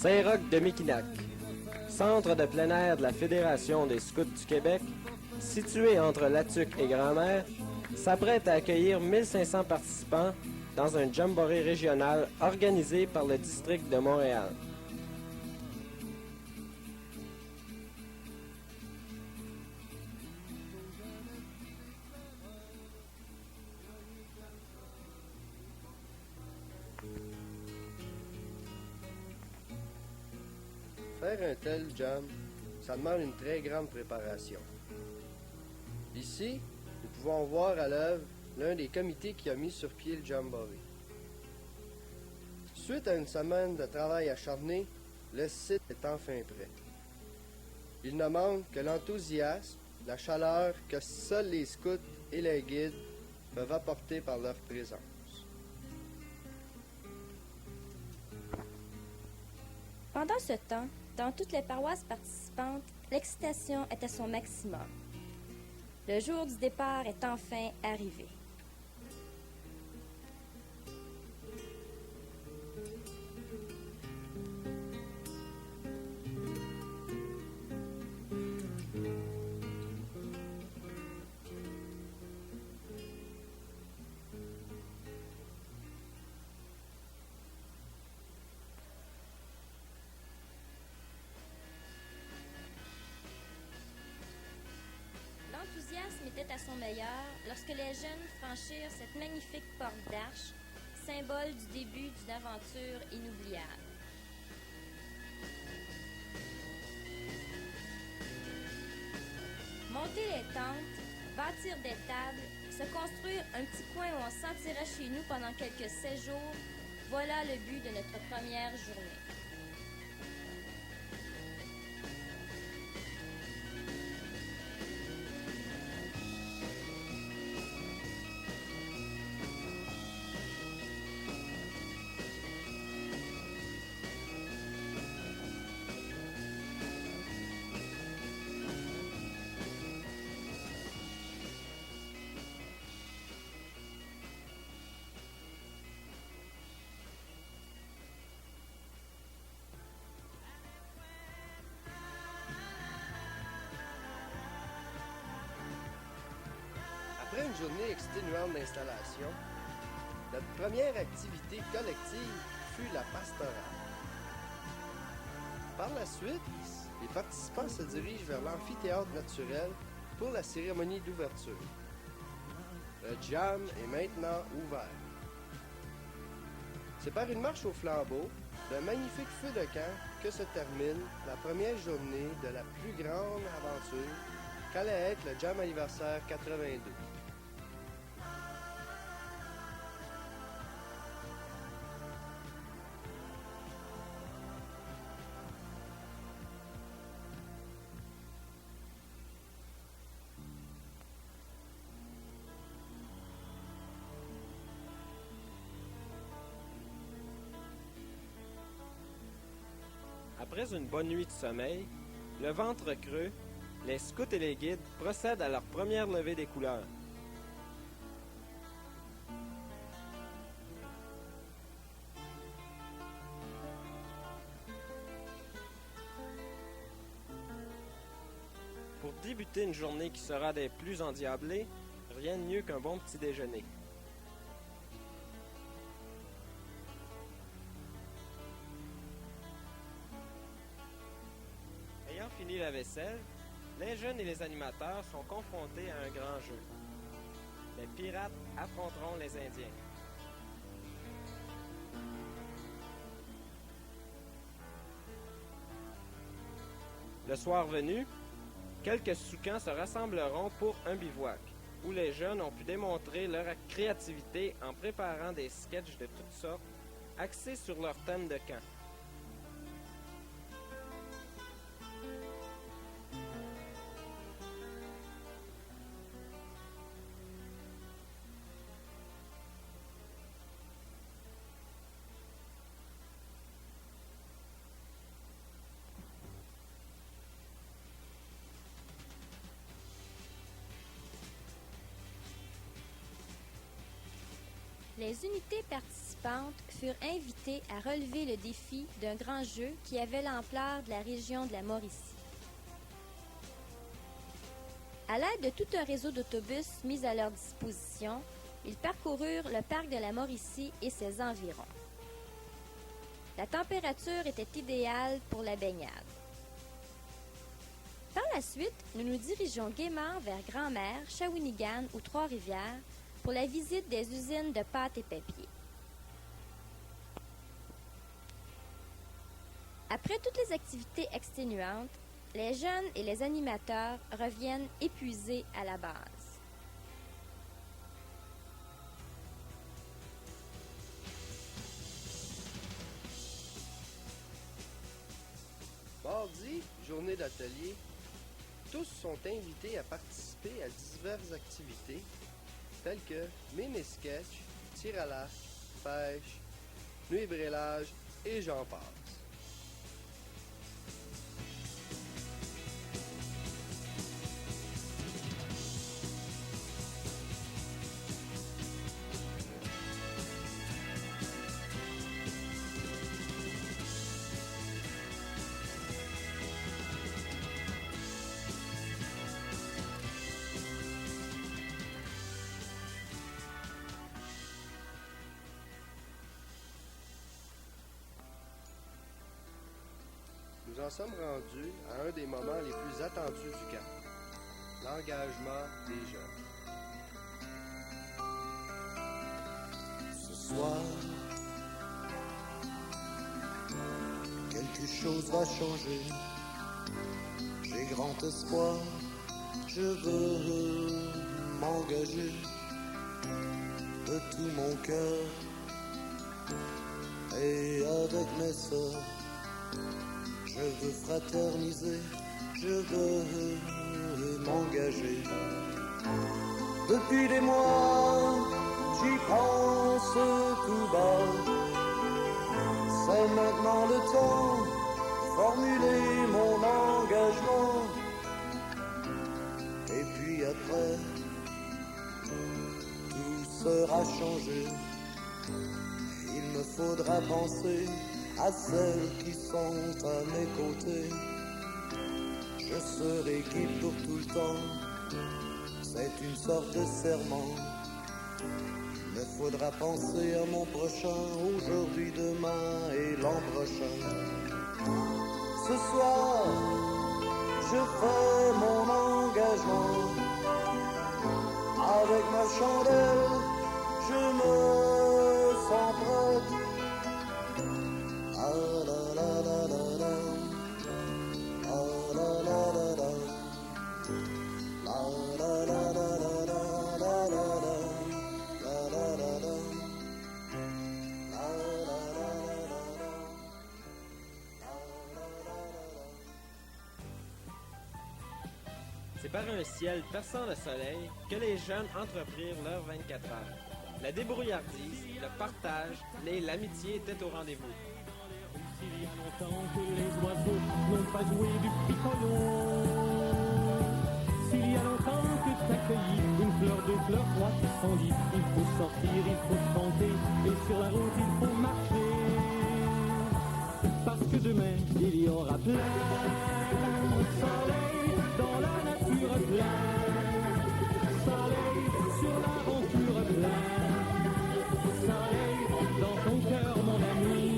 Saint-Roch-de-Miquinac, centre de plein air de la Fédération des Scouts du Québec, situé entre Latuc et Grand-Mère, s'apprête à accueillir 1500 participants dans un jamboree régional organisé par le district de Montréal. Faire un tel jam, ça demande une très grande préparation. Ici, nous pouvons voir à l'œuvre l'un des comités qui a mis sur pied le jamboree. Suite à une semaine de travail acharné, le site est enfin prêt. Il ne manque que l'enthousiasme, la chaleur que seuls les scouts et les guides peuvent apporter par leur présence. Pendant ce temps, dans toutes les paroisses participantes, l'excitation est à son maximum. Le jour du départ est enfin arrivé. L'enthousiasme était à son meilleur lorsque les jeunes franchirent cette magnifique porte d'arche, symbole du début d'une aventure inoubliable. Monter les tentes, bâtir des tables, se construire un petit coin où on se sentirait chez nous pendant quelques séjours, voilà le but de notre première journée. Après une journée exténuante d'installation, notre première activité collective fut la pastorale. Par la suite, les participants se dirigent vers l'amphithéâtre naturel pour la cérémonie d'ouverture. Le jam est maintenant ouvert. C'est par une marche au flambeau, d'un magnifique feu de camp, que se termine la première journée de la plus grande aventure qu'allait être le Jam anniversaire 82. Après une bonne nuit de sommeil, le ventre creux, les scouts et les guides procèdent à leur première levée des couleurs. Pour débuter une journée qui sera des plus endiablées, rien de mieux qu'un bon petit déjeuner. Ayant fini la vaisselle, les jeunes et les animateurs sont confrontés à un grand jeu. Les pirates affronteront les Indiens. Le soir venu, quelques soucans se rassembleront pour un bivouac, où les jeunes ont pu démontrer leur créativité en préparant des sketchs de toutes sortes, axés sur leur thème de camp. Les unités participantes furent invitées à relever le défi d'un grand jeu qui avait l'ampleur de la région de la Mauricie. À l'aide de tout un réseau d'autobus mis à leur disposition, ils parcoururent le parc de la Mauricie et ses environs. La température était idéale pour la baignade. Par la suite, nous nous dirigeons gaiement vers Grand-Mère, Shawinigan ou Trois-Rivières pour la visite des usines de pâte et papier. Après toutes les activités exténuantes, les jeunes et les animateurs reviennent épuisés à la base. Mardi, journée d'atelier. Tous sont invités à participer à diverses activités telles que mini-sketch, tir à l'arc, pêche, nuit brélage et j'en passe. Nous en sommes rendus à un des moments les plus attendus du camp, l'engagement des jeunes. Ce soir, quelque chose va changer. J'ai grand espoir, je veux m'engager de tout mon cœur et avec mes sœurs. Je veux fraterniser, je veux m'engager. Depuis des mois, j'y pense tout bas. C'est maintenant le temps de formuler mon engagement. Et puis après, tout sera changé. Il me faudra penser à celles qui sont à mes côtés. Je serai guide pour tout le temps, c'est une sorte de serment. Il me faudra penser à mon prochain, aujourd'hui, demain et l'an prochain. Ce soir, je fais mon engagement. Avec ma chandelle, je me sens prête. C'est par un ciel perçant le soleil que les jeunes entreprirent leurs 24 heures. La débrouillardise, le partage, l'amitié étaient au rendez-vous. Il y a longtemps que les oiseaux n'ont pas joué du picolon. S'il y a longtemps que t'as cueilli une fleur, deux fleurs, trois qui s'enlit, il faut sortir, il faut chanter, et sur la route il faut marcher. Parce que demain il y aura plein de soleil dans la nature, plein soleil sur l'aventure, plein soleil dans ton cœur, mon ami.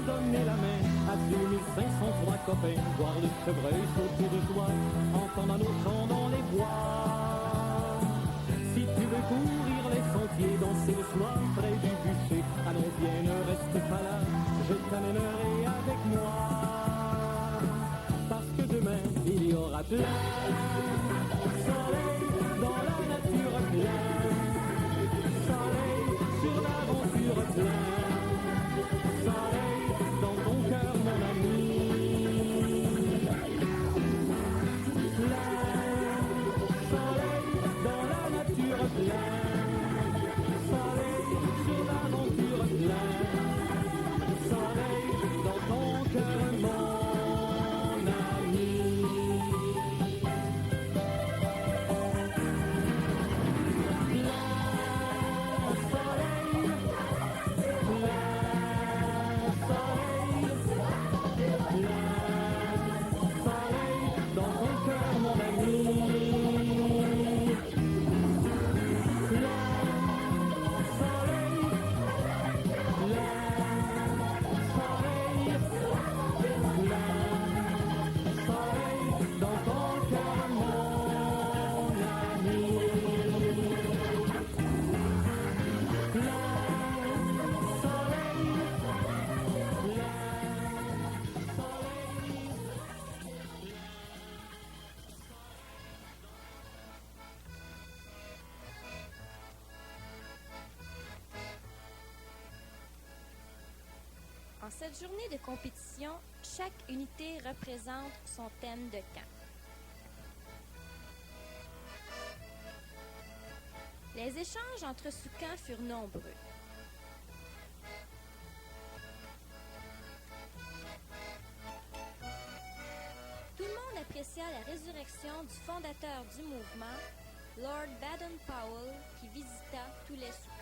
Donner la main à 2503 copains, voir le chevreuil autour de toi, entendre un autre chant dans les bois. Si tu veux courir les sentiers, danser le soir près du bûcher, allons viens, ne reste pas là, je t'amènerai avec moi. Parce que demain, il y aura plein de soleil dans la nature, plein soleil sur l'aventure, plein soleil dans ton cœur, mon ami. En cette journée de compétition, chaque unité représente son thème de camp. Les échanges entre sous-camps furent nombreux. Tout le monde apprécia la résurrection du fondateur du mouvement, Lord Baden-Powell, qui visita tous les sous-camps.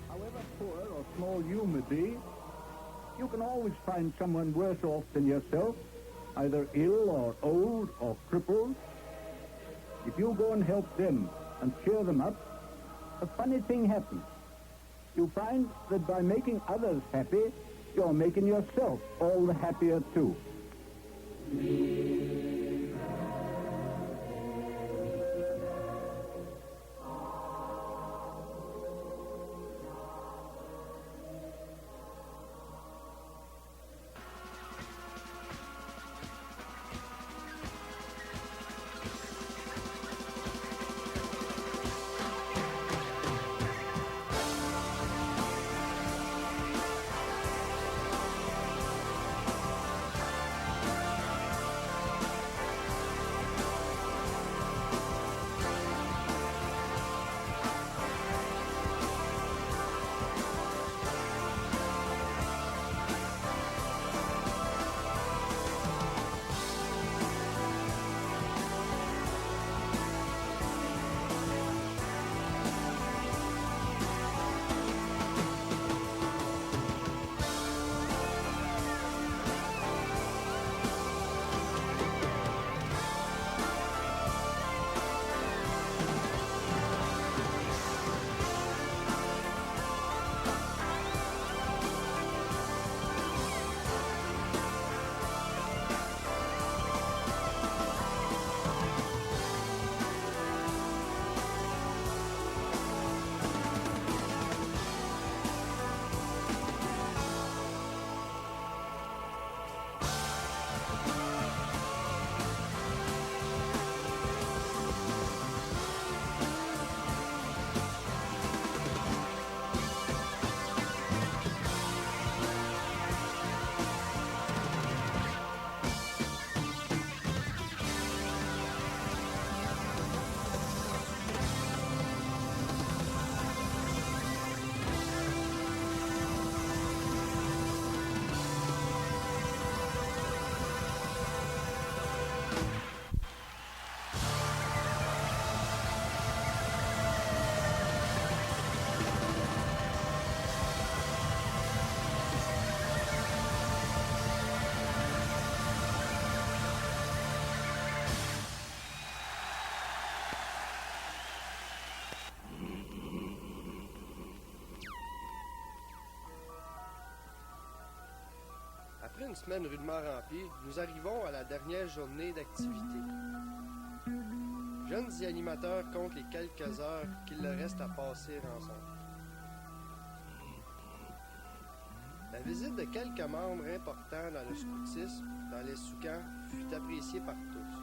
However poor or small you may be, you can always find someone worse off than yourself, either ill or old or crippled. If you go and help them and cheer them up, a funny thing happens. You find that by making others happy, you're making yourself all the happier too. Après une semaine rudement remplie, nous arrivons à la dernière journée d'activité. Jeunes et animateurs comptent les quelques heures qu'il leur reste à passer ensemble. La visite de quelques membres importants dans le scoutisme, dans les sous-camps, fut appréciée par tous.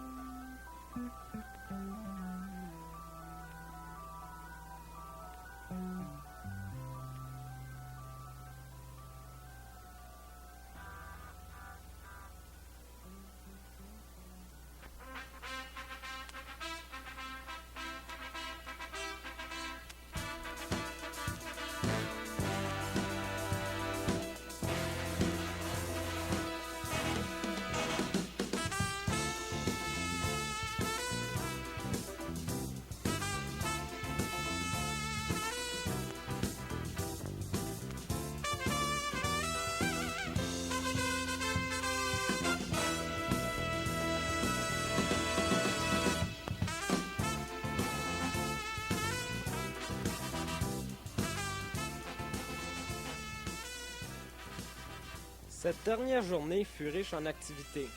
Cette dernière journée fut riche en activités.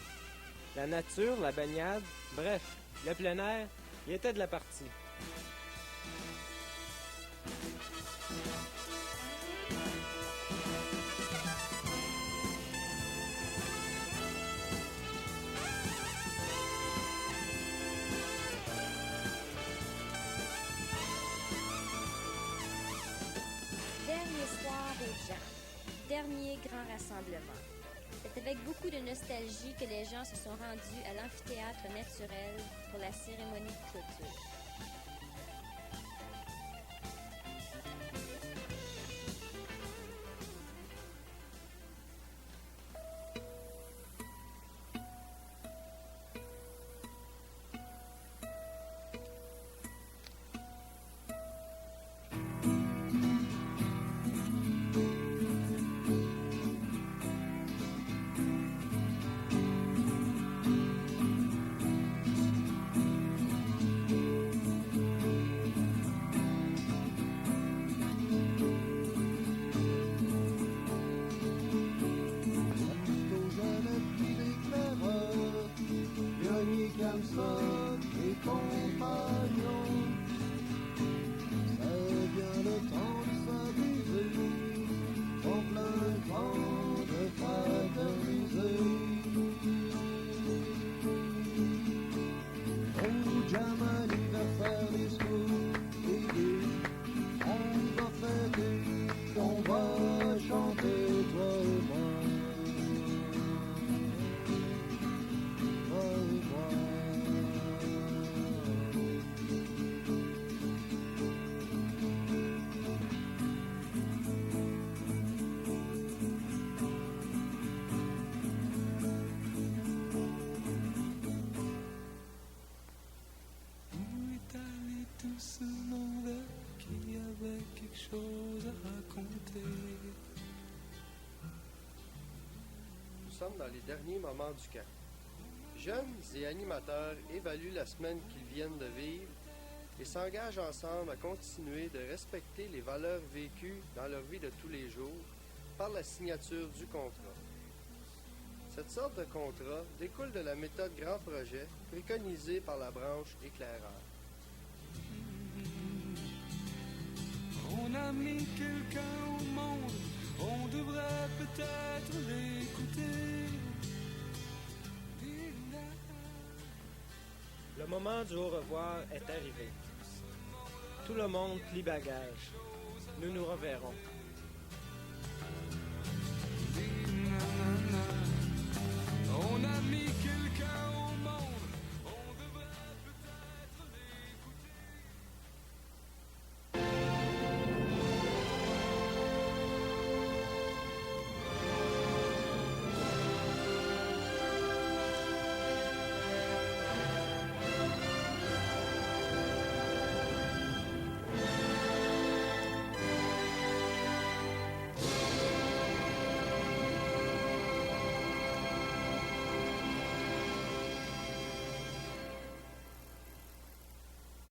La nature, la baignade, bref, le plein air, y était de la partie. Dernier soir aux gens. Dernier grand rassemblement. C'est avec beaucoup de nostalgie que les gens se sont rendus à l'amphithéâtre naturel pour la cérémonie de clôture. Ce monde qui avait quelque chose à raconter. Nous sommes dans les derniers moments du camp. Jeunes et animateurs évaluent la semaine qu'ils viennent de vivre et s'engagent ensemble à continuer de respecter les valeurs vécues dans leur vie de tous les jours par la signature du contrat. Cette sorte de contrat découle de la méthode Grand Projet préconisée par la branche éclaireur. On a mis quelqu'un au monde, on devrait peut-être l'écouter. Le moment du au revoir est arrivé. Tout le monde plie bagage. Nous nous reverrons. On a mis